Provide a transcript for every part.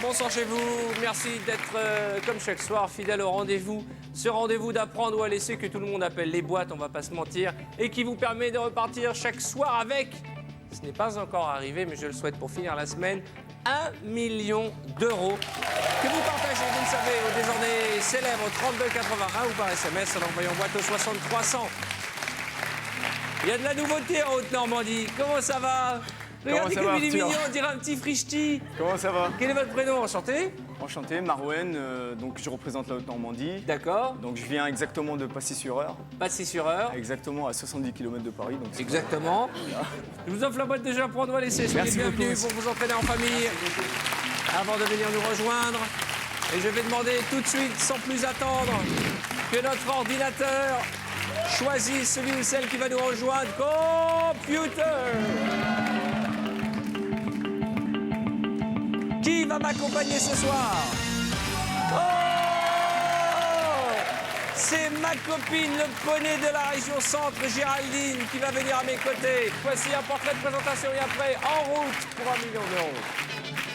Bonsoir chez vous. Merci d'être, comme chaque soir, fidèle au rendez-vous. Ce rendez-vous d'apprendre ou à laisser que tout le monde appelle les boîtes, on va pas se mentir, et qui vous permet de repartir chaque soir avec, ce n'est pas encore arrivé, mais je le souhaite pour finir la semaine, 1 million d'euros que vous partagez, vous le savez, au désormais célèbre 3281 ou par SMS en envoyant boîte au 60 300. Il y a de la nouveauté en Haute-Normandie. Comment ça va? Regardez comme il est mignon, on dirait un petit frichti. Comment ça va? Quel est votre prénom? Enchanté. Enchanté, Marouane, donc je représente la Haute-Normandie. D'accord. Donc je viens exactement de Passy-sur-Eure. Passy-sur-Eure. Exactement à 70 km de Paris. Donc exactement. Je vous offre la boîte déjà pour doigt laisser. Soyez bienvenus pour vous entraîner en famille. Avant de venir nous rejoindre. Et je vais demander tout de suite, sans plus attendre, que notre ordinateur choisisse celui ou celle qui va nous rejoindre. Computer! Qui va m'accompagner ce soir? Oh! C'est ma copine, le poney de la région Centre, Géraldine, qui va venir à mes côtés. Voici un portrait de présentation et après, en route pour 1 million d'euros.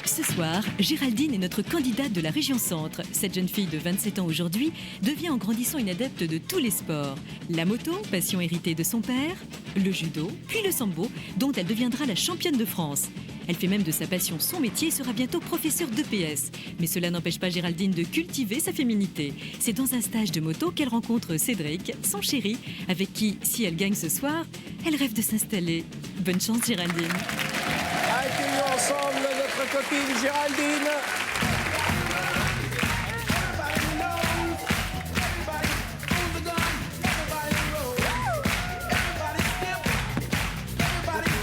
Ce soir, Géraldine est notre candidate de la région Centre. Cette jeune fille de 27 ans aujourd'hui devient en grandissant une adepte de tous les sports. La moto, passion héritée de son père, le judo, puis le sambo, dont elle deviendra la championne de France. Elle fait même de sa passion son métier et sera bientôt professeure d'EPS. Mais cela n'empêche pas Géraldine de cultiver sa féminité. C'est dans un stage de moto qu'elle rencontre Cédric, son chéri, avec qui, si elle gagne ce soir, elle rêve de s'installer. Bonne chance Géraldine. Accueillons ensemble notre copine Géraldine.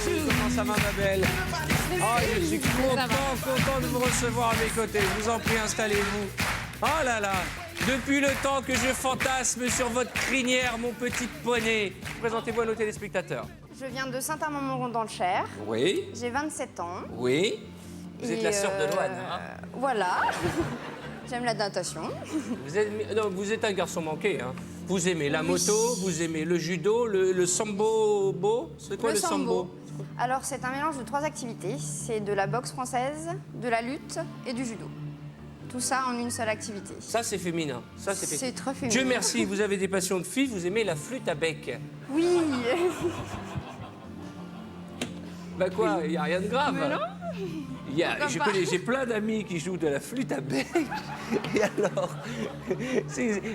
Comment ça va ma belle? Oh, je suis content de vous recevoir à mes côtés. Je vous en prie, installez-vous. Oh là là, depuis le temps que je fantasme sur votre crinière, mon petit poney. Présentez-vous à nos téléspectateurs. Je viens de Saint-Amand-Montrond dans le Cher. Oui. J'ai 27 ans. Oui. Vous êtes la sœur de Loane, hein? Voilà. J'aime la natation. Vous êtes un garçon manqué, hein? Vous aimez la moto, vous aimez le judo, le sambo. C'est quoi le sambo? Alors, c'est un mélange de 3 activités. C'est de la boxe française, de la lutte et du judo. Tout ça en une seule activité. Ça, c'est féminin. Ça, c'est très féminin. Dieu merci, vous avez des passions de filles, vous aimez la flûte à bec. Oui. Bah quoi, il n'y a rien de grave. Mais non. J'ai plein d'amis qui jouent de la flûte à bec. Et alors,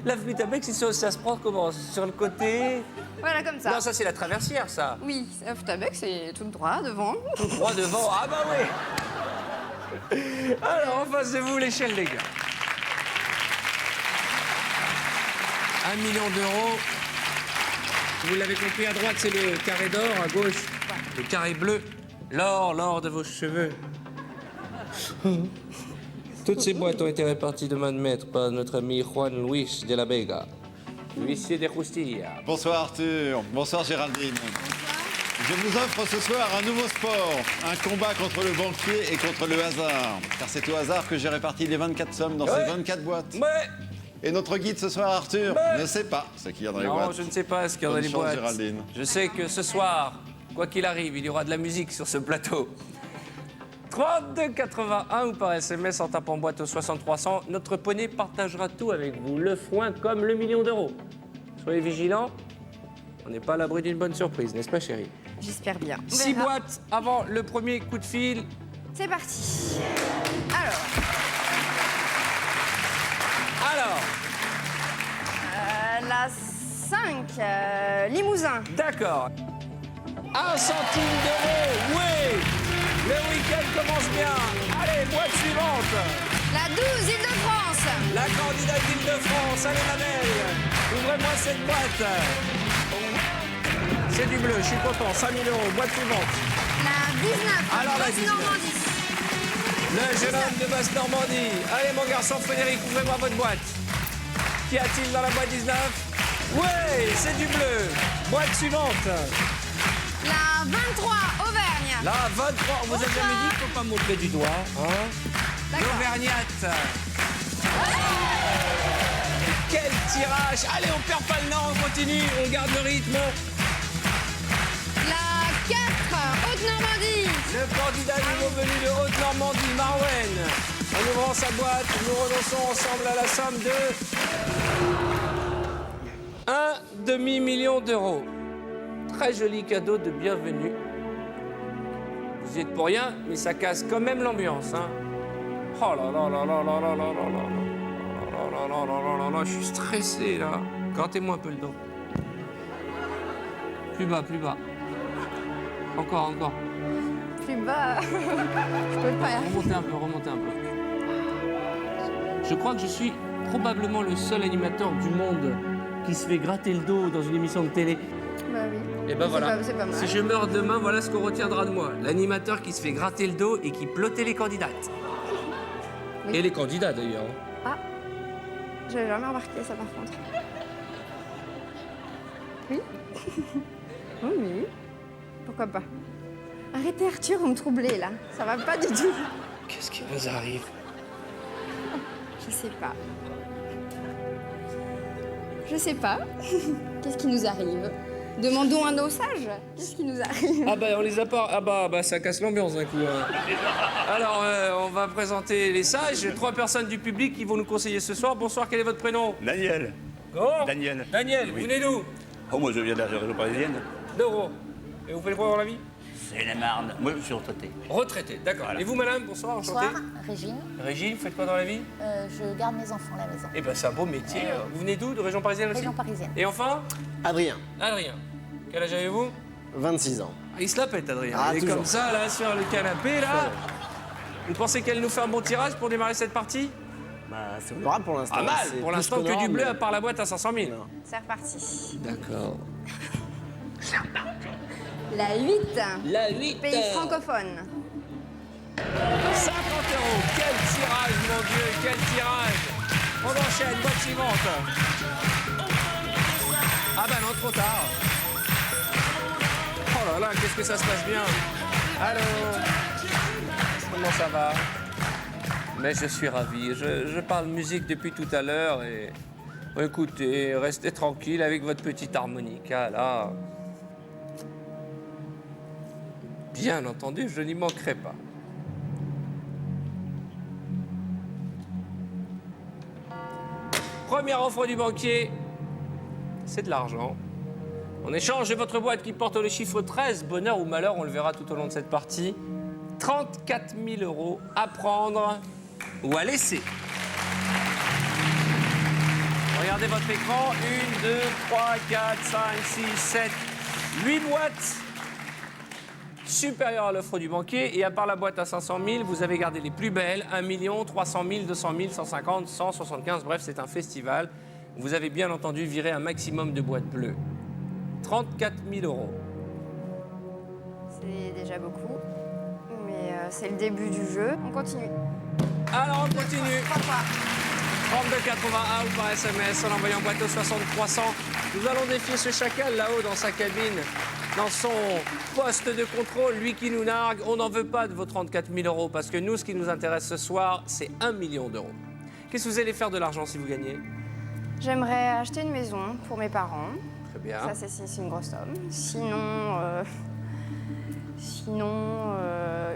la flûte à bec, ça se prend comment? Sur le côté? Voilà, comme ça. Non, ça, c'est la traversière, ça. Oui, la flûte à bec, c'est tout droit, devant. Tout droit devant, ah bah oui. Alors, en face de vous, l'échelle, les gars. 1 million d'euros. Vous l'avez compris, à droite, c'est le carré d'or, à gauche, le carré bleu. L'or de vos cheveux. Toutes ces boîtes ont été réparties de main de maître par notre ami Juan Luis de la Vega, l'huissier des Roustillas. Bonsoir Arthur, bonsoir Géraldine. Je vous offre ce soir un nouveau sport, un combat contre le banquier et contre le hasard. Car c'est au hasard que j'ai réparti les 24 sommes dans ces 24 boîtes. Ouais. Et notre guide ce soir, Arthur, ne sait pas ce qu'il y a dans les boîtes. Non, je ne sais pas ce qu'il y a dans les boîtes. Géraldine. Je sais que ce soir, quoi qu'il arrive, il y aura de la musique sur ce plateau. 3281 ou par SMS en tapant boîte au 60 300. Notre poney partagera tout avec vous, le foin comme le million d'euros. Soyez vigilants, on n'est pas à l'abri d'une bonne surprise, n'est-ce pas chérie? J'espère bien. 6 boîtes avant le premier coup de fil. C'est parti. Alors, la 5, Limousin. D'accord. 1 centime d'euro, oui. Le week-end commence bien. Allez, boîte suivante. La 12, Île-de-France. La candidate d'Île-de-France, allez ma belle, ouvrez-moi cette boîte. C'est du bleu, je suis content, 5 000 €, boîte suivante. La 19. Alors, la Basse 19. Normandie. Le jeune homme de Basse-Normandie. Allez mon garçon Frédéric, ouvrez-moi votre boîte. Qu'y a-t-il dans la boîte 19? Ouais, c'est du bleu. Boîte suivante. La 23. Auvergne. La 23, on vous a jamais dit qu'il ne faut pas montrer du doigt. Hein? D'accord. L'Auvergnate. Quel tirage! Allez, on perd pas le nord, on continue, on garde le rythme. La 4. Haute-Normandie. Le candidat nouveau venu de Haute-Normandie, Marouane. En ouvrant sa boîte, nous renonçons ensemble à la somme de 1 demi-million d'euros. Très joli cadeau de bienvenue. Vous y êtes pour rien, mais ça casse quand même l'ambiance. Hein. Oh là là là là là là là là là là là là là, je suis stressé là. Grattez-moi un peu le dos. Plus bas, plus bas. Encore, encore. Plus bas. Je peux pas. Remontez un peu, remontez un peu. Je crois que je suis probablement le seul animateur du monde qui se fait gratter le dos dans une émission de télé. Bah oui. Et ben voilà. C'est pas mal. Si je meurs demain, voilà ce qu'on retiendra de moi. L'animateur qui se fait gratter le dos et qui plotait les candidates. Oui. Et les candidats d'ailleurs. Ah. J'avais jamais remarqué ça par contre. Oui. Oui, oui. Pourquoi pas. Arrêtez Arthur, vous me troublez là. Ça va pas du tout. Qu'est-ce qui nous arrive? Je sais pas. Je sais pas. Qu'est-ce qui nous arrive? Demandons à nos sages. Qu'est-ce qui nous arrive? Ah bah on les a pas. Ah bah ça casse l'ambiance d'un coup. Hein. Alors on va présenter les sages. 3 personnes du public qui vont nous conseiller ce soir. Bonsoir, quel est votre prénom? Daniel. Comment? Daniel. Daniel, Oui. vous venez d'où? Oh, moi je viens de la région parisienne. D'Euro. Et vous faites quoi dans la vie? C'est la Marne. Moi je suis retraité. Retraité, d'accord. Voilà. Et vous, madame, bonsoir, enchantée. Bonsoir, Régine. Régine, vous faites quoi dans la vie? Je garde mes enfants à la maison. Eh ben, c'est un beau métier. Vous venez d'où? De région parisienne aussi? Région parisienne. Et enfin? Adrien, Adrien. Quel âge avez-vous? 26 ans. Ah, il se la pète, Adrien. Ah, il est toujours. comme ça, là, sur le canapé, là. Vous pensez qu'elle nous fait un bon tirage pour démarrer cette partie? Bah, c'est honorable pour l'instant. Pas mal. C'est Pour plus l'instant, que du qu'honorable, bleu, mais- à part la boîte à 500 000. Non. C'est reparti. D'accord. La 8. La 8. Pays francophone. 50 €. Quel tirage, mon Dieu, quel tirage. On enchaîne, boîte suivante. Ah bah non, trop tard. Oh là là, qu'est-ce que ça se passe bien. Allô? Comment ça va? Mais je suis ravi. Je parle musique depuis tout à l'heure et... Écoutez, restez tranquille avec votre petite harmonica, là. Bien entendu, je n'y manquerai pas. Première offre du banquier, c'est de l'argent. En échange de votre boîte qui porte le chiffre 13, bonheur ou malheur, on le verra tout au long de cette partie, 34 000 € à prendre ou à laisser. Regardez votre écran, 1, 2, 3, 4, 5, 6, 7, 8 boîtes supérieures à l'offre du banquier. Et à part la boîte à 500 000, vous avez gardé les plus belles, 1 million, 300 000, 200 000, 150, 175, bref, c'est un festival. Vous avez bien entendu viré un maximum de boîtes bleues. 34 000 €. C'est déjà beaucoup. Mais c'est le début du jeu. On continue. Alors on continue. 3 fois. 32,81 ou par SMS en envoyant boîte au 60 300. Nous allons défier ce chacal là-haut dans sa cabine, dans son poste de contrôle, lui qui nous nargue. On n'en veut pas de vos 34 000 € parce que nous, ce qui nous intéresse ce soir, c'est 1 million d'euros. Qu'est-ce que vous allez faire de l'argent si vous gagnez? J'aimerais acheter une maison pour mes parents. Très bien. Ça, c'est une grosse somme. Sinon,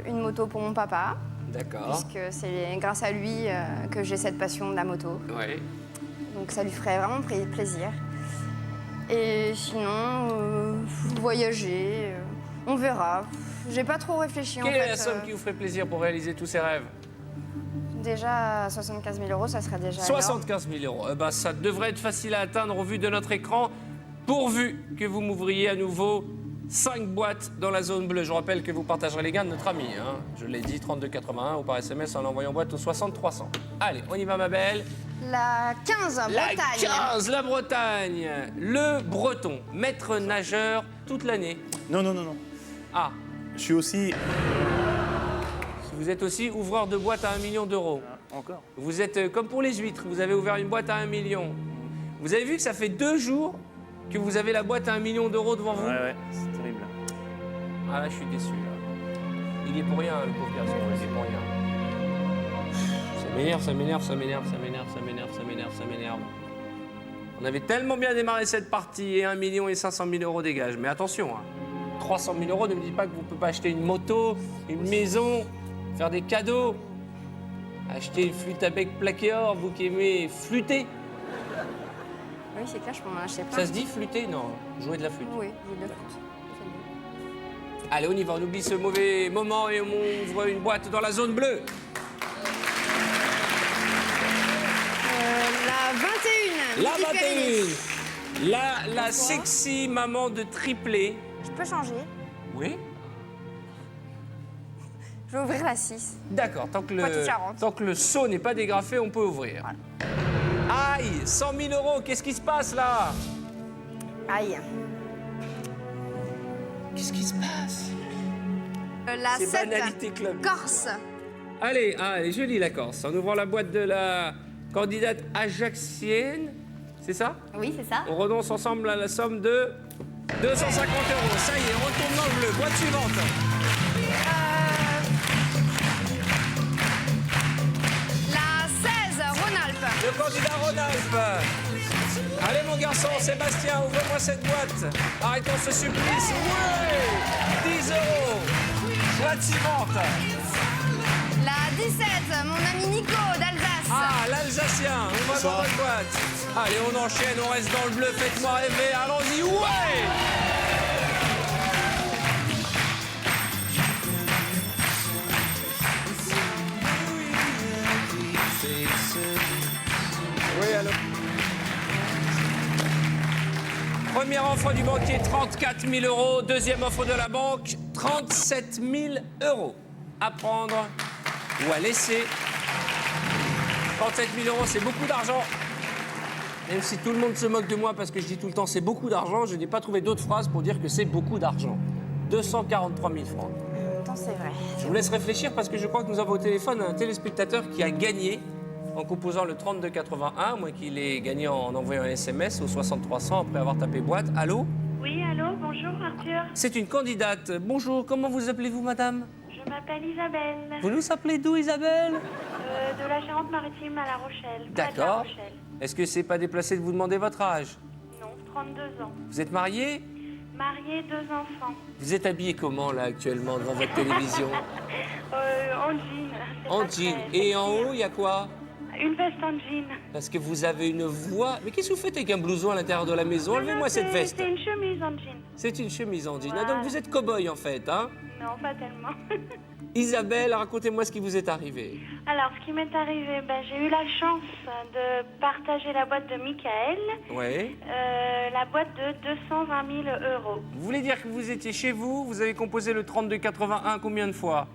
une moto pour mon papa. D'accord. Puisque c'est grâce à lui que j'ai cette passion de la moto. Oui. Donc ça lui ferait vraiment plaisir. Et sinon, voyager, on verra. J'ai pas trop réfléchi en Quelle fait. est la somme qui vous ferait plaisir pour réaliser tous ces rêves? Déjà, 75 000 €, ça serait déjà énorme. 75 000 €. Eh ben, ça devrait être facile à atteindre au vu de notre écran, pourvu que vous m'ouvriez à nouveau 5 boîtes dans la zone bleue. Je rappelle que vous partagerez les gains de notre ami. Hein. Je l'ai dit, 32,81 ou par SMS en envoyant boîte au 60 300. Allez, on y va, ma belle. La 15, Bretagne. La 15, la Bretagne. Le breton, maître nageur toute l'année. Non. Ah, Je suis aussi... vous êtes aussi ouvreur de boîte à 1 million d'euros. Encore. Vous êtes comme pour les huîtres, vous avez ouvert une boîte à 1 million. Vous avez vu que ça fait 2 jours que vous avez la boîte à 1 million d'euros devant vous? Ouais, c'est terrible. Ah là, je suis déçu. Là. Il est pour rien, le pauvre garçon, il est pour rien. Ça m'énerve. On avait tellement bien démarré cette partie et 1 million et 500 000 euros dégage. Mais attention, hein, 300 000 euros, ne me dites pas que vous ne pouvez pas acheter une moto, une maison, faire des cadeaux. Acheter une flûte à bec plaqué or, vous qui aimez flûter. Oui, c'est clair, je peux m'en acheter plein. Ça se dit flûter? Non, jouer de la flûte. Oui, jouer de la flûte. C'est mieux. Allez, on y va, on oublie ce mauvais moment et on voit une boîte dans la zone bleue. La 21. La Vicky Périni. 21. La sexy maman de triplé. Je peux changer. Oui. Je vais ouvrir la 6. D'accord, Poitou-Charentes. tant que le seau n'est pas dégrafé, on peut ouvrir. Aïe, 100 000 euros, qu'est-ce qui se passe là? Aïe. Qu'est-ce qui se passe? La C'est 7. Banalité Club. Corse. Allez, elle est jolie la Corse. En ouvrant la boîte de la candidate ajaxienne, c'est ça? Oui, c'est ça. On renonce ensemble à la somme de 250 euros. Ça y est, on retourne dans le bleu. Boîte suivante. La 16. Rhône-Alpes. Le candidat Rhône-Alpes. Allez mon garçon, Sébastien, ouvre-moi cette boîte. Arrêtons ce supplice. Ouais, 10 euros. Boîte suivante. La 17. Mon ami Nico d'Alsace. Ah, l'Alsacien, ouvre-moi votre boîte. Allez, on enchaîne, on reste dans le bleu. Faites-moi rêver. Allons-y, ouais. Oui, allô. Première offre du banquier, 34 000 euros. Deuxième offre de la banque, 37 000 euros. À prendre ou à laisser. 37 000 euros, c'est beaucoup d'argent. Même si tout le monde se moque de moi parce que je dis tout le temps c'est beaucoup d'argent, je n'ai pas trouvé d'autres phrases pour dire que c'est beaucoup d'argent. 243 000 francs. En même temps, c'est vrai. Je vous laisse réfléchir parce que je crois que nous avons au téléphone un téléspectateur qui a gagné en composant le 3281, moi qui l'ai gagné en envoyant un SMS au 60 300 après avoir tapé boîte. Allô? Oui, allô, bonjour Arthur. C'est une candidate. Bonjour, comment vous appelez-vous, madame? Je m'appelle Isabelle, Vous nous appelez d'où, Isabelle? de la Charente-Maritime à La Rochelle. Près de La D'accord. Rochelle. Est-ce que c'est pas déplacé de vous demander votre âge? Non, 32 ans. Vous êtes mariée? Mariée, 2 enfants. Vous êtes habillée comment, là, actuellement, devant votre télévision? En jean. c'est En pas jean. très Et en sexy. haut, il y a quoi? Une veste en jean. Parce que vous avez une voix... Mais qu'est-ce que vous faites avec un blouson à l'intérieur de la maison? Enlevez-moi cette veste. C'est une chemise en jean. C'est une chemise en jean. Ah, Voilà. donc vous êtes cow-boy, en fait, hein? Non, pas tellement. Isabelle, racontez-moi ce qui vous est arrivé. Alors, ce qui m'est arrivé, j'ai eu la chance de partager la boîte de Michael, Oui. la boîte de 220 000 euros. Vous voulez dire que vous étiez chez vous, vous avez composé le 3281 combien de fois?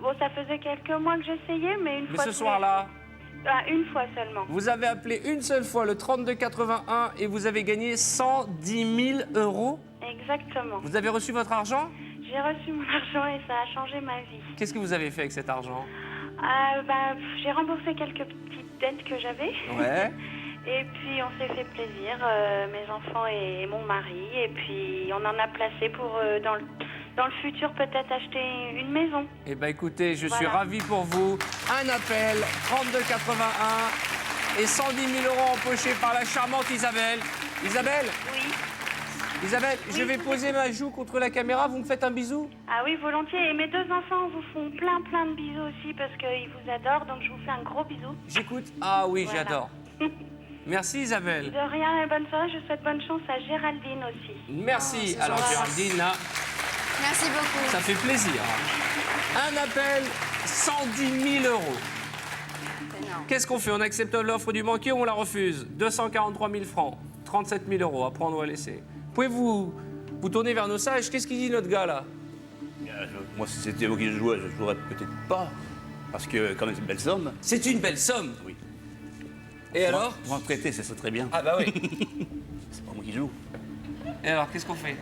Bon, ça faisait quelques mois que j'essayais, mais une Mais fois... ce tous soir-là, les- Ah, une fois seulement. vous avez appelé une seule fois le 3281 et vous avez gagné 110 000 euros. Exactement. Vous avez reçu votre argent? J'ai reçu mon argent et ça a changé ma vie. Qu'est-ce que vous avez fait avec cet argent? J'ai remboursé quelques petites dettes que j'avais. Ouais. Et puis on s'est fait plaisir, mes enfants et mon mari. Et puis on en a placé pour dans le futur peut-être acheter une maison. Eh bien écoutez, je suis Voilà. ravi pour vous. Un appel, 3281 et 110 000 euros empochés par la charmante Isabelle. Isabelle, Oui. Isabelle, je vais poser ma joue contre la caméra, vous me faites un bisou? Ah oui, volontiers. Et mes 2 enfants vous font plein de bisous aussi parce qu'ils vous adorent. Donc je vous fais un gros bisou. J'écoute. Ah oui, Voilà. j'adore. Merci Isabelle. De rien et bonne soirée. Je souhaite bonne chance à Géraldine aussi. Merci. c'est Alors gentil. Géraldine, là, Merci beaucoup. ça fait plaisir. Un appel, 110 000 euros. C'est énorme. Qu'est-ce qu'on fait? On accepte l'offre du banquier ou on la refuse? 243 000 francs, 37 000 euros à prendre ou à laisser. Pouvez-vous Vous tournez vers nos sages. Qu'est-ce qu'il dit, notre gars, là? Moi, si c'était vous qui jouez, je jouerais peut-être pas. Parce que, quand même, c'est une belle somme. C'est une belle somme. Oui. Et alors? Pour un prêter, ça serait très bien. Ah bah oui. C'est pas moi qui joue. Et alors, qu'est-ce qu'on fait?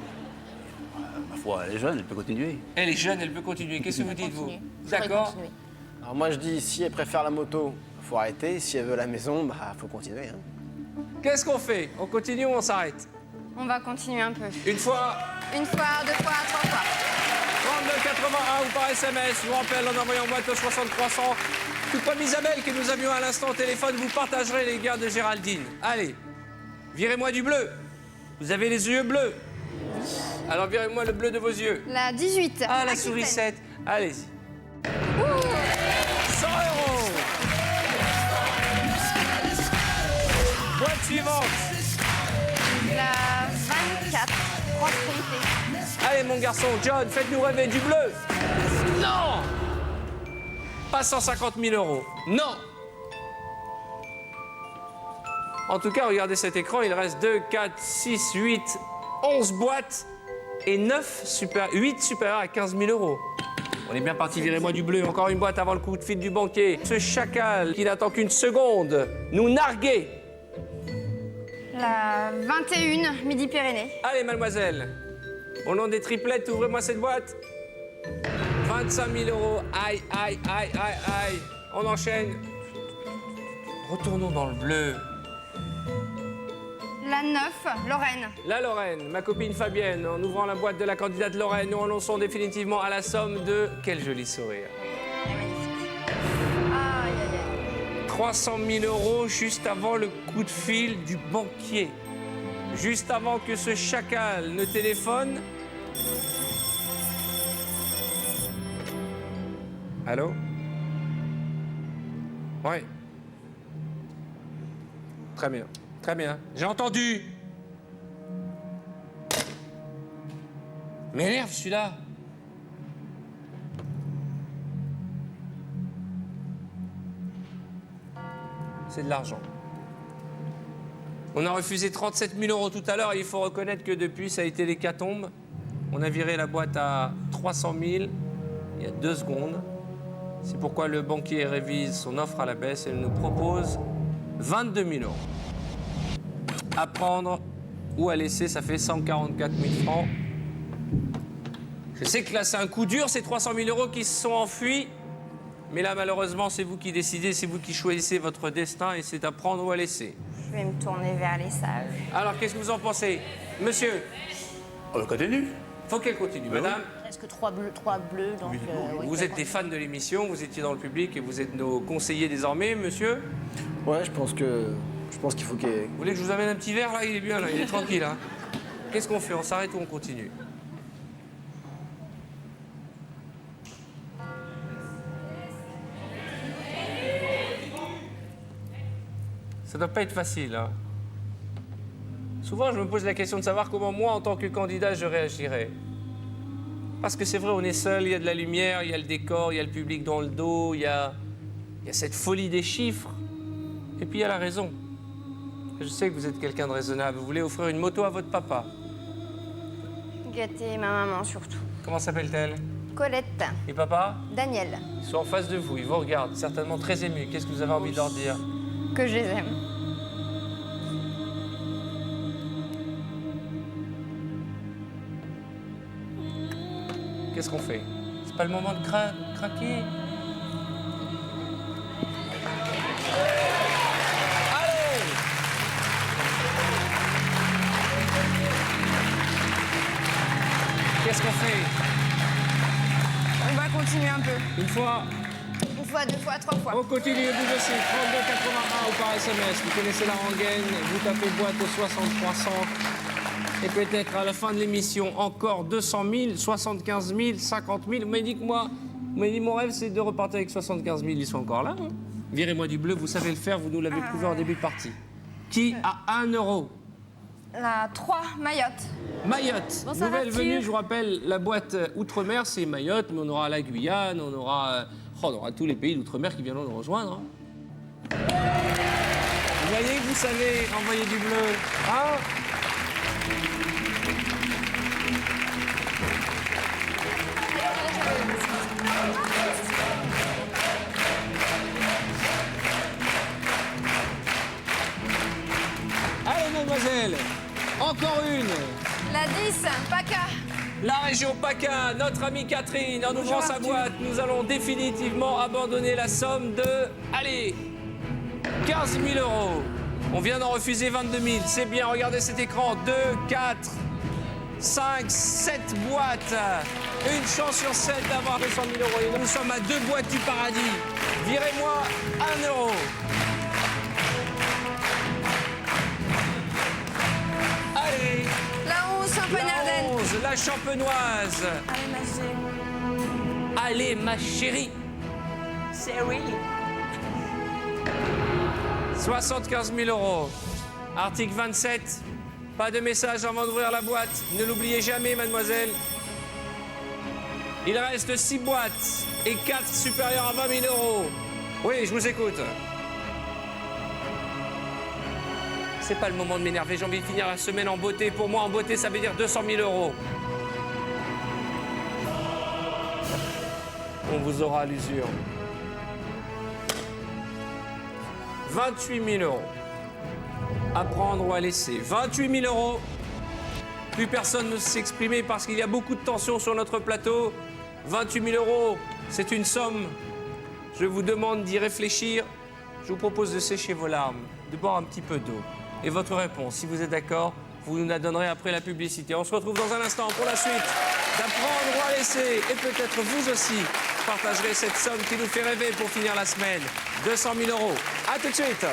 Ma foi, elle est jeune, elle peut continuer. Elle est jeune, elle peut continuer. Qu'est-ce que vous dites, vous? Continue. Je voudrais D'accord. continuer. Alors moi je dis, si elle préfère la moto, faut arrêter. Si elle veut la maison, bah faut continuer. Hein. Qu'est-ce qu'on fait? On continue ou on s'arrête? On va continuer un peu. Une fois, Une fois, deux fois, trois fois. 3281 ou par SMS. Je vous rappelle, en envoyant boîte au 6300. Tout comme Isabelle que nous avions à l'instant au téléphone, vous partagerez les gars de Géraldine. Allez, virez-moi du bleu. Vous avez les yeux bleus. Alors virez-moi le bleu de vos yeux. La 18. Ah, la Aquitaine. sourisette. Allez-y. 100 €. Boîte suivante. La 24. Prospérité. Allez, mon garçon, John, faites-nous rêver du bleu. Non. Pas 150 000 €. Non. En tout cas, regardez cet écran, il reste 2, 4, 6, 8, 11 boîtes et 8 supérieurs à 15 000 €. On est bien parti, virez-moi du bleu. Encore une boîte avant le coup de fil du banquier. Ce chacal qui n'attend qu'une seconde, nous narguer. La 21. Midi-Pyrénées. Allez, mademoiselle. Au nom des triplettes, ouvrez-moi cette boîte. 25 000 €. Aïe, aïe, aïe, aïe, aïe. On enchaîne. Retournons dans le bleu. La 9. Lorraine. La Lorraine, ma copine Fabienne, en ouvrant la boîte de la candidate Lorraine, nous annonçons définitivement à la somme de... Quel joli sourire. Aïe, aïe, aïe. 300 000 € juste avant le coup de fil du banquier. Juste avant que ce chacal ne téléphone. Allô? Oui. Très bien. Très bien. J'ai entendu. M'énerve celui-là. C'est de l'argent. On a refusé 37 000 € tout à l'heure et il faut reconnaître que depuis, ça a été l'hécatombe. On a viré la boîte à 300 000 il y a 2 secondes. C'est pourquoi le banquier révise son offre à la baisse et nous propose 22 000 €. À prendre ou à laisser, ça fait 144 000 francs. Je sais que là, c'est un coup dur, ces 300 000 € qui se sont enfuis. Mais là, malheureusement, c'est vous qui décidez, c'est vous qui choisissez votre destin et c'est à prendre ou à laisser. Je vais me tourner vers les sages. Alors, qu'est-ce que vous en pensez? Monsieur, On continue. faut qu'elle continue, madame. Presque 3 bleus, donc... oui, Vous êtes des fans de l'émission, vous étiez dans le public et vous êtes nos conseillers désormais, monsieur. Ouais, je pense qu'il faut qu'elle... Vous voulez que je vous amène un petit verre, là? Il est bien, là, il est tranquille, hein. Qu'est-ce qu'on fait? On s'arrête ou on continue? Ça doit pas être facile, hein. Souvent, je me pose la question de savoir comment moi, en tant que candidat, je réagirais. Parce que c'est vrai, on est seul, il y a de la lumière, il y a le décor, il y a le public dans le dos, il y a cette folie des chiffres. Et puis il y a la raison. Je sais que vous êtes quelqu'un de raisonnable. Vous voulez offrir une moto à votre papa. Gâter ma maman surtout. Comment s'appelle-t-elle? Colette. Et papa? Daniel. Ils sont en face de vous, ils vous regardent, certainement très émus. Qu'est-ce que vous avez envie de leur dire? Que je les aime. Qu'est-ce qu'on fait? C'est pas le moment de craquer. Allez! Qu'est-ce qu'on fait? On va continuer un peu. Une fois, Une fois, deux fois, trois fois. on continue, vous aussi. 3281 ou par SMS. Vous connaissez la rengaine, vous tapez boîte au 6300. Et peut-être à la fin de l'émission, encore 200 000, 75 000, 50 000. Vous m'avez dit mon rêve, c'est de repartir avec 75 000. Ils sont encore là. Hein. Virez-moi du bleu, vous savez le faire, vous nous l'avez prouvé en début de partie. Qui a 1 €? La 3, Mayotte. Mayotte. Bonsoir, Nouvelle Arthur. venue, je vous rappelle, la boîte Outre-mer, c'est Mayotte, mais on aura la Guyane, on aura tous les pays d'Outre-mer qui viendront nous rejoindre. Hein. Vous voyez que vous savez envoyer du bleu. Hein? Encore une. La 10, PACA. La région PACA, notre amie Catherine, en ouvrant sa boîte, nous allons définitivement abandonner la somme de, allez, 15 000 euros. On vient d'en refuser 22 000, c'est bien, regardez cet écran, 2, 4, 5, 7 boîtes. Une chance sur 7 d'avoir 200 000 euros. Et nous sommes à 2 boîtes du paradis. Virez-moi 1 euro. Allez, La 11, Champagne-Ardenne. la 11, la champenoise. Allez, ma chérie. Allez, ma chérie. Chérie. 75 000 euros. Article 27. Pas de message avant d'ouvrir la boîte. Ne l'oubliez jamais, mademoiselle. Il reste 6 boîtes et 4 supérieures à 20 000 euros. Oui, je vous écoute. C'est pas le moment de m'énerver. J'ai envie de finir la semaine en beauté. Pour moi, en beauté, ça veut dire 200 000 euros. On vous aura à l'usure. 28 000 euros. À prendre ou à laisser. 28 000 euros. Plus personne ne s'exprimer parce qu'il y a beaucoup de tension sur notre plateau. 28 000 euros, c'est une somme. Je vous demande d'y réfléchir. Je vous propose de sécher vos larmes, de boire un petit peu d'eau. Et votre réponse, si vous êtes d'accord, vous nous la donnerez après la publicité. On se retrouve dans un instant pour la suite d'apprendre ou à laisser. Et peut-être vous aussi partagerez cette somme qui nous fait rêver pour finir la semaine. 200 000 euros. À tout de suite.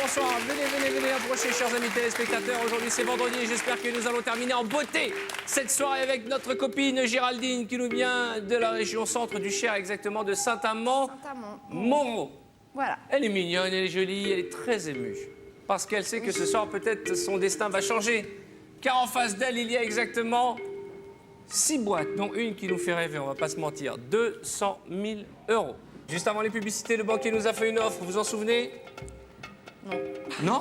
Bonsoir. Venez approcher, chers amis téléspectateurs. Aujourd'hui, c'est vendredi et j'espère que nous allons terminer en beauté cette soirée avec notre copine Géraldine qui nous vient de la région centre du Cher, exactement de Saint-Amand-Montrond. Voilà. Elle est mignonne, elle est jolie, elle est très émue. Parce qu'elle sait que ce soir, peut-être, son destin va changer. Car en face d'elle, il y a exactement 6 boîtes, dont une qui nous fait rêver, on va pas se mentir. 200 000 euros. Juste avant les publicités, le banquier nous a fait une offre, vous vous en souvenez? Non.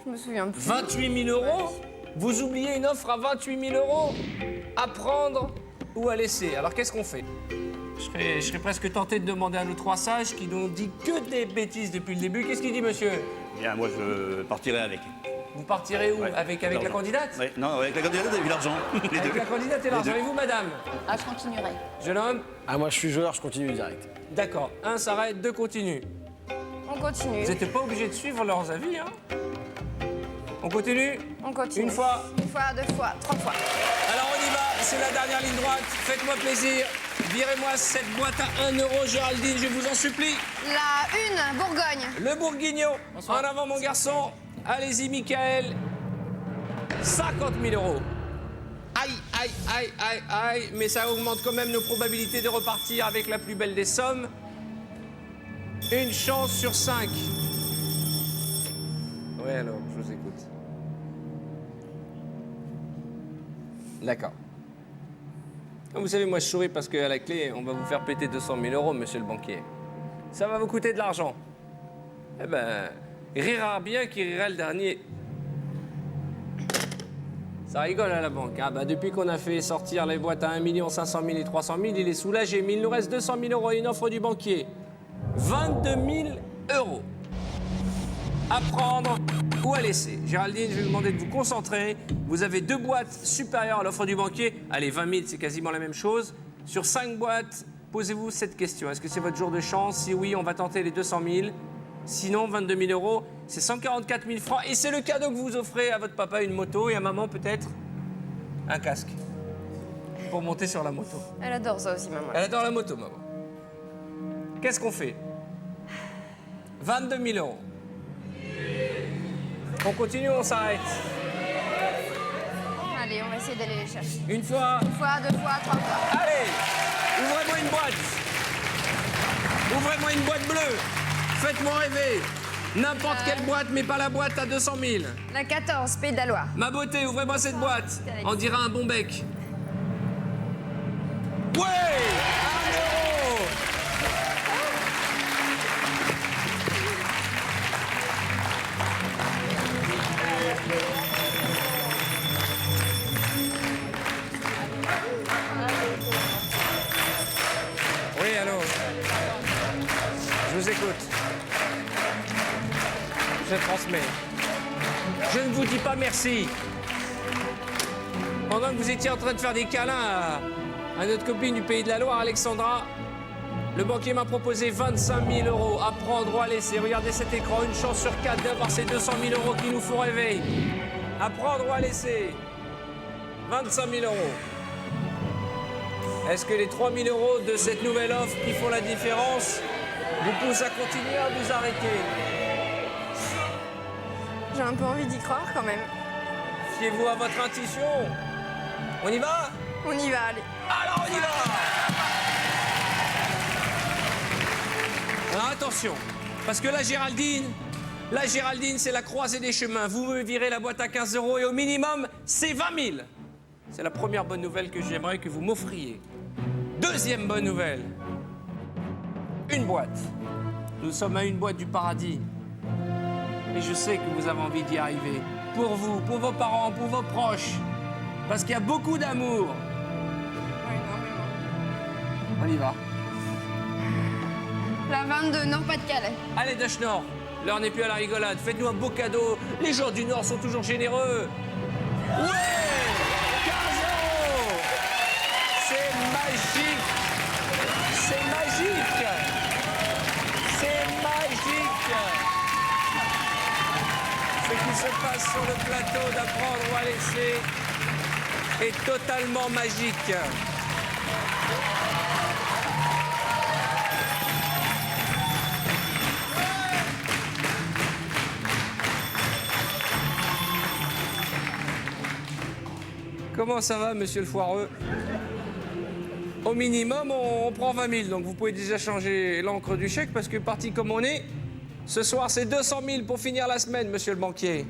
Je me souviens plus. 28 000 euros? Vous oubliez une offre à 28 000 euros? À prendre ou à laisser? Alors qu'est-ce qu'on fait? Je serais presque tenté de demander à nos 3 sages qui n'ont dit que des bêtises depuis le début. Qu'est-ce qu'il dit, monsieur? Bien, moi, je partirai avec. Vous partirez où? Ouais, Avec la l'argent. candidate? Oui, non, avec la candidate et puis l'argent. Les Avec deux. la candidate et l'argent. deux. Et vous, madame? Ah, je continuerai. Jeune homme? Ah, moi je suis joueur, je continue direct. D'accord. 1 s'arrête, 2 continue. On continue. Vous n'êtes pas obligé de suivre leurs avis, hein? On continue? On continue. Une fois? 1 fois, 2 fois, 3 fois. Alors on y va, c'est la dernière ligne droite. Faites-moi plaisir. Virez-moi cette boîte à 1 euro, Géraldine, je vous en supplie. La 1, Bourgogne. Le Bourguignon. En avant, mon garçon. Allez-y, Michael. 50 000 euros. Aïe. Mais ça augmente quand même nos probabilités de repartir avec la plus belle des sommes. Une chance sur 5. Oui, alors, je vous écoute. D'accord. Vous savez, moi, je souris parce qu'à la clé, on va vous faire péter 200 000 euros, monsieur le banquier. Ça va vous coûter de l'argent. Eh ben, rira bien qui rira le dernier. Ça rigole à la banque. Ah bah, depuis qu'on a fait sortir les boîtes à 1 500 000 et 300 000, il est soulagé. Mais il nous reste 200 000 euros et une offre du banquier. 22 000 euros. À prendre ou à laisser. Géraldine, je vais vous demander de vous concentrer. Vous avez 2 boîtes supérieures à l'offre du banquier. Allez, 20 000, c'est quasiment la même chose. Sur 5 boîtes, posez-vous cette question. Est-ce que c'est votre jour de chance? Si oui, on va tenter les 200 000. Sinon, 22 000 euros, c'est 144 000 francs. Et c'est le cadeau que vous offrez à votre papa, une moto, et à maman, peut-être, un casque. Pour monter sur la moto. Elle adore ça aussi, maman. Elle adore la moto, maman. Qu'est-ce qu'on fait? 22 000 euros. On continue ou on s'arrête? Allez, on va essayer d'aller les chercher. Une fois. 1 fois, 2 fois, 3 fois. Allez, ouvrez-moi une boîte. Ouvrez-moi une boîte bleue. Faites-moi rêver. N'importe quelle boîte, mais pas la boîte à 200 000. La 14, Pays d'Alois. Ma beauté, ouvrez-moi cette boîte. On dirait un bon bec. Ouais, 1 euro. allô. Je vous écoute. Je transmets. Je ne vous dis pas merci. Pendant que vous étiez en train de faire des câlins à notre copine du Pays de la Loire, Alexandra, le banquier m'a proposé 25 000 euros à prendre ou à laisser. Regardez cet écran, une chance sur 4 d'avoir ces 200 000 euros qui nous font rêver. À prendre ou à laisser. 25 000 euros. Est-ce que les 3 000 euros de cette nouvelle offre qui font la différence vous poussent à continuer à vous arrêter? J'ai un peu envie d'y croire quand même. Fiez-vous à votre intuition. On y va? On y va, allez. Alors on y va! Alors attention, parce que la Géraldine, c'est la croisée des chemins. Vous me virez la boîte à 15 euros et au minimum, c'est 20 000. C'est la première bonne nouvelle que j'aimerais que vous m'offriez. Deuxième bonne nouvelle. Une boîte. Nous sommes à une boîte du paradis. Et je sais que vous avez envie d'y arriver. Pour vous, pour vos parents, pour vos proches. Parce qu'il y a beaucoup d'amour. Ouais, énormément. On y va. La 22, Nord-Pas-de-Calais. Allez, Dash Nord, l'heure n'est plus à la rigolade. Faites-nous un beau cadeau. Les gens du Nord sont toujours généreux. Ouais, 15 euros. C'est magique. C'est magique. C'est magique. Ce qui se passe sur le plateau d'apprendre ou à laisser est totalement magique. Comment ça va, monsieur le foireux? Au minimum, on prend 20 000, donc vous pouvez déjà changer l'encre du chèque, parce que parti comme on est, ce soir, c'est 200 000 pour finir la semaine, monsieur le banquier.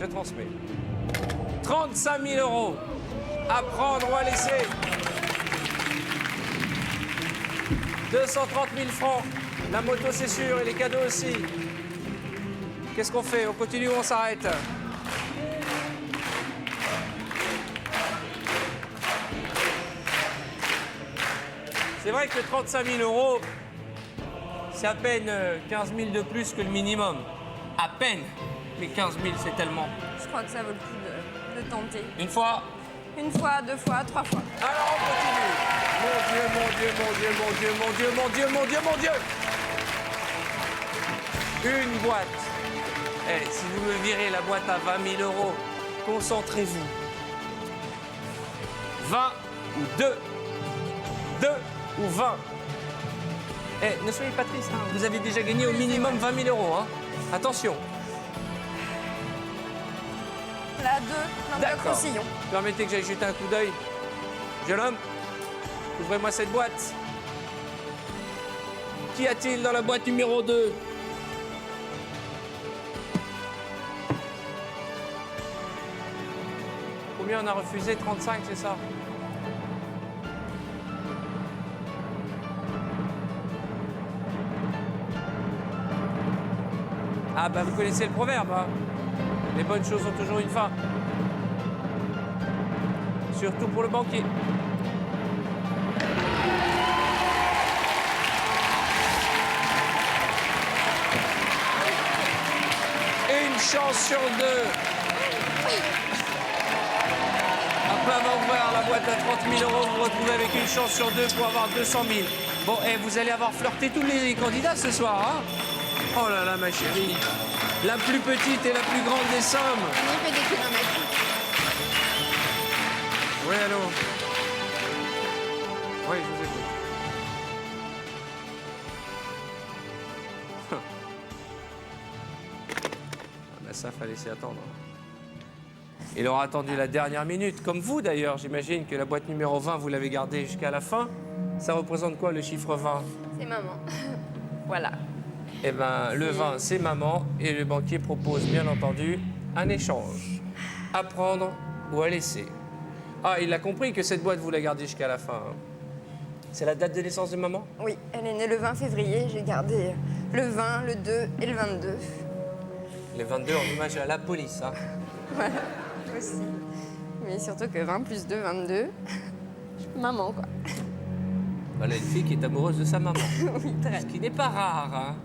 Je transmets. 35 000 euros à prendre ou à laisser. 230 000 francs. La moto, c'est sûr, et les cadeaux aussi. Qu'est-ce qu'on fait? On continue ou on s'arrête? C'est vrai que 35 000 euros, c'est à peine 15 000 de plus que le minimum. À peine. Mais 15 000, c'est tellement. Je crois que ça vaut le coup de tenter. Une fois. Une fois, 2 fois, 3 fois. Alors on continue. Mon Dieu, mon Dieu, mon Dieu, mon Dieu, mon Dieu, mon Dieu, mon Dieu, mon Dieu. Une boîte. Eh, si vous me virez la boîte à 20 000 euros, concentrez-vous. 20 ou 2. 2 ou 20. Eh, ne soyez pas triste, hein. Vous avez déjà gagné au minimum 20 000 euros. Hein. Attention. La 2, l'un de sillon. Permettez que j'aille jeter un coup d'œil. Jeune homme, ouvrez-moi cette boîte. Qu'y a-t-il dans la boîte numéro 2? Combien on a refusé? 35, c'est ça? Ah bah vous connaissez le proverbe, hein? Les bonnes choses ont toujours une fin. Surtout pour le banquier. Une chance sur 2. Après avoir ouvert la boîte à 30 000 euros, vous vous retrouvez avec une chance sur 2 pour avoir 200 000. Bon, et vous allez avoir flirté tous les candidats ce soir, hein? Oh là là, ma chérie. La plus petite et la plus grande des sommes. On y fait des kilomètres. Oui, allô? Oui, je vous écoute. Ah ben ça, fallait s'y attendre. Il aura attendu la dernière minute, comme vous d'ailleurs. J'imagine que la boîte numéro 20, vous l'avez gardée jusqu'à la fin. Ça représente quoi, le chiffre 20? C'est maman. Voilà. Eh bien, le 20, c'est maman. Et le banquier propose, bien entendu, un échange. À prendre ou à laisser. Ah, il a compris que cette boîte, vous la gardez jusqu'à la fin. Hein. C'est la date de naissance de maman? Oui, elle est née le 20 février. J'ai gardé le 20, le 2 et le 22. Les 22 en hommage à la police, hein. Voilà, aussi. Mais surtout que 20 plus 2, 22. Maman, quoi. Voilà une fille qui est amoureuse de sa maman. Oui, très. Ce qui n'est pas rare, hein.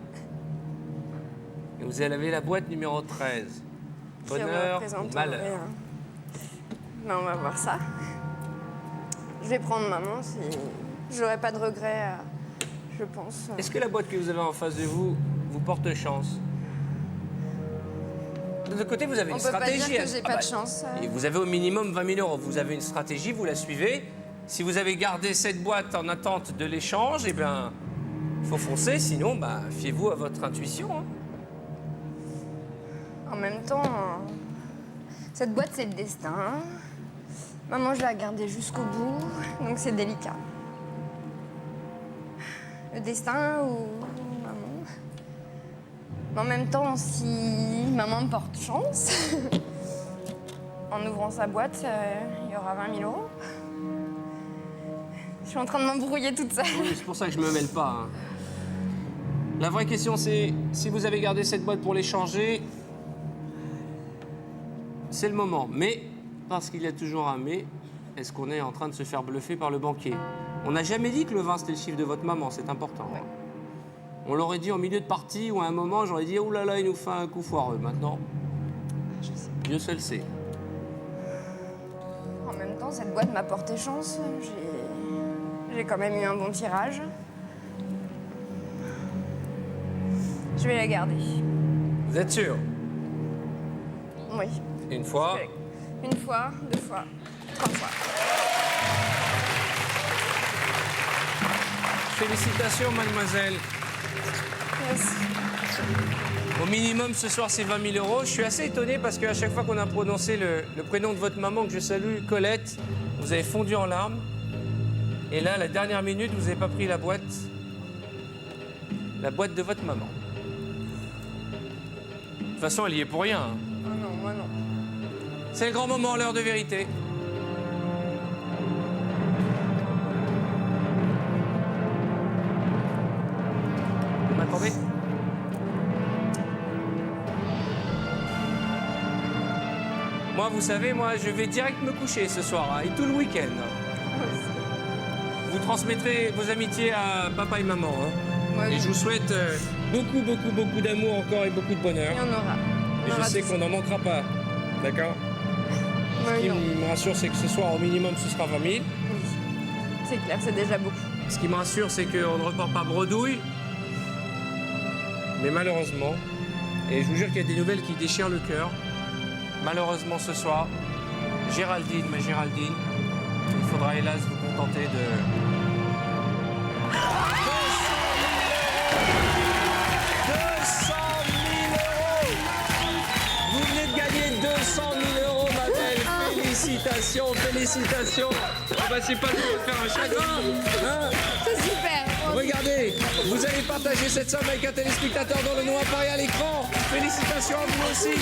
Et vous avez la boîte numéro 13. Qui Bonheur ou représente malheur? rien. Ben, on va voir ça. Je vais prendre maman si j'aurai pas de regrets, je pense. Est-ce que la boîte que vous avez en face de vous vous porte chance? De l'autre côté, vous avez On une peut pas stratégie. dire que j'ai Ah pas bah, de chance. et vous avez au minimum 20 000 euros. Vous avez une stratégie, vous la suivez. Si vous avez gardé cette boîte en attente de l'échange, eh bien, il faut foncer. Sinon, bah, fiez-vous à votre intuition. Hein. En même temps, cette boîte, c'est le destin. Maman, je l'ai gardée jusqu'au bout, donc c'est délicat. Le destin ou maman. Mais en même temps, si maman me porte chance, en ouvrant sa boîte, il y aura 20 000 euros. Je suis en train de m'embrouiller toute seule. Oui, c'est pour ça que je me mêle pas. Hein. La vraie question, c'est si vous avez gardé cette boîte pour l'échanger, c'est le moment. Mais, parce qu'il y a toujours un mais, est-ce qu'on est en train de se faire bluffer par le banquier? On n'a jamais dit que le 20, c'était le chiffre de votre maman, c'est important. Ouais. On l'aurait dit en milieu de partie ou à un moment, j'aurais dit « Oh là là, il nous fait un coup foireux ». Maintenant, Dieu seul sait. En même temps, cette boîte m'a porté chance. J'ai quand même eu un bon tirage. Je vais la garder. Vous êtes sûr? Oui. Une fois. Une fois, 2 fois, 3 fois. Félicitations, mademoiselle. Merci. Au minimum, ce soir, c'est 20 000 euros. Je suis assez étonné parce qu'à chaque fois qu'on a prononcé le prénom de votre maman, que je salue, Colette, vous avez fondu en larmes. Et là, la dernière minute, vous n'avez pas pris la boîte de votre maman. De toute façon, elle y est pour rien. Hein. Oh non, moi non. C'est le grand moment, l'heure de vérité. Vous m'attendez? Moi, vous savez, je vais direct me coucher ce soir, hein, et tout le week-end. Vous transmettrez vos amitiés à papa et maman. Hein. Ouais, Et je vous souhaite beaucoup, beaucoup, beaucoup d'amour encore et beaucoup de bonheur. Il y en aura. Et je sais qu'on n'en manquera pas. D'accord? Ce qui me rassure, c'est que ce soir, au minimum, ce sera 20 000. Oui. C'est clair, c'est déjà beaucoup. Ce qui me rassure, c'est qu'on ne repart pas bredouille. Mais malheureusement, et je vous jure qu'il y a des nouvelles qui déchirent le cœur, malheureusement ce soir, Géraldine, ma Géraldine, il faudra hélas vous contenter de... 200 000 euros! Vous venez de gagner 200 000 euros, ma belle. Félicitations, félicitations. Ah bah c'est pas le temps de faire un chagrin. Hein? C'est super. Regardez, vous allez partager cette somme avec un téléspectateur dont le nom apparaît à l'écran. Félicitations à vous aussi.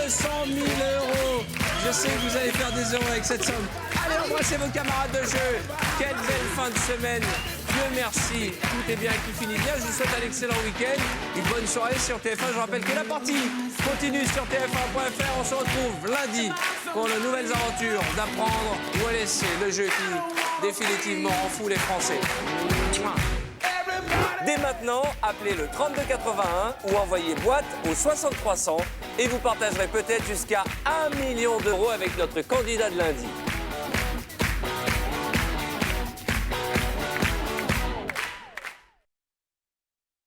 200 000 euros. Je sais que vous allez faire des euros avec cette somme. Allez, embrassez vos camarades de jeu. Quelle belle fin de semaine. Dieu merci. Tout est bien qui finit bien. Je vous souhaite un excellent week-end. Une bonne soirée sur TF1. Je rappelle que la partie continue sur TF1.fr. On se retrouve lundi pour de nouvelles aventures d'apprendre ou à laisser le jeu qui définitivement rend fou les Français. Mouah. Dès maintenant, appelez le 3281 ou envoyez boîte au 6300 et vous partagerez peut-être jusqu'à 1 million d'euros avec notre candidat de lundi.